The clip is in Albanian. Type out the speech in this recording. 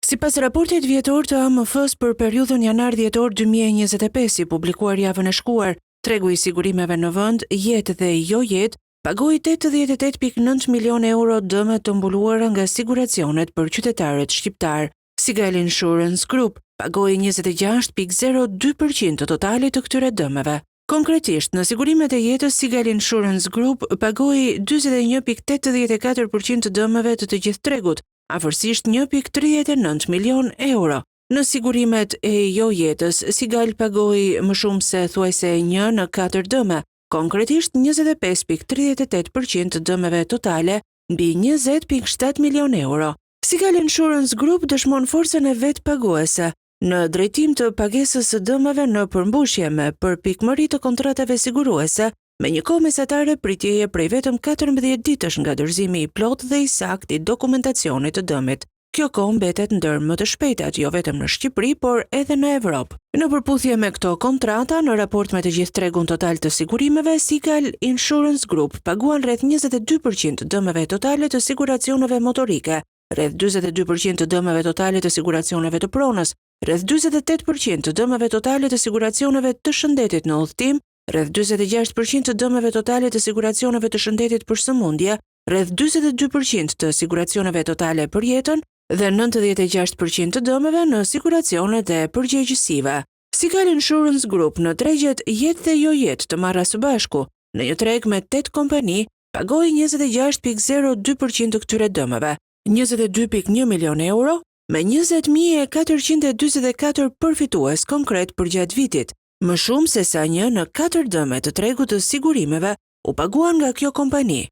Sipas raportit vjetor të AMF-s për periudhën janar-dhjetor 2025 i publikuar javën e shkuar, tregu i sigurimeve në vend, jetë dhe jo jetë, pagoi 88.9 milion euro dëme të mbuluara nga siguracionet për qytetarët shqiptar. Sigal Insurance Group pagoi 26.02% të totalit të këtyre dëmeve. Konkretisht, në sigurimet e jetës, Sigal Insurance Group pagoi 41.84% të dëmeve të gjithë tregut, afërsisht 1.39 milion euro. Në sigurimet e jo jetës, Sigal pagoi më shumë se thuajse 1 në 4 dëme, konkretisht 25.38% të dëmeve totale mbi 20.7 milion euro. Sigal Insurance Group dëshmon forcën e vet paguese në drejtim të pagesës së dëmeve në përmbushje me përpikmëri të kontratave siguruese, me një kohë mesatare pritjeje prej vetëm 14 ditësh nga dorëzimi i plot dhe i saktë i dokumentacionit të dëmit. Kjo kohë mbetet ndër më të shpejtat jo vetëm në Shqipëri, por edhe në Evropë. Në përputhje me këto kontrata, në raport me të gjithë tregun total të sigurimeve, Sigal Insurance Group paguan rreth 22% të dëmeve totale të siguracioneve motorike, rreth 42% të dëmeve totale të siguracioneve të pronës, rreth 48% të dëmeve totale të siguracioneve të shëndetit në udhëtim, rreth 46% të dëmeve totale të siguracioneve të shëndetit për sëmundje, rreth 42% të siguracioneve totale për jetën dhe 96% të dëmeve në siguracionet e përgjegjësive. Sigal Insurance Group në tregjet jetë dhe jo jetë të marra së bashku, në një treg me 8 kompani, pagoi 26.02% të këtyre dëmeve, 22.1 milion euro, me 20.424 përfitues konkret për gjatë vitit, më shumë se sa 1 në 4 dëme të tregut të sigurimeve u paguan nga kjo kompani.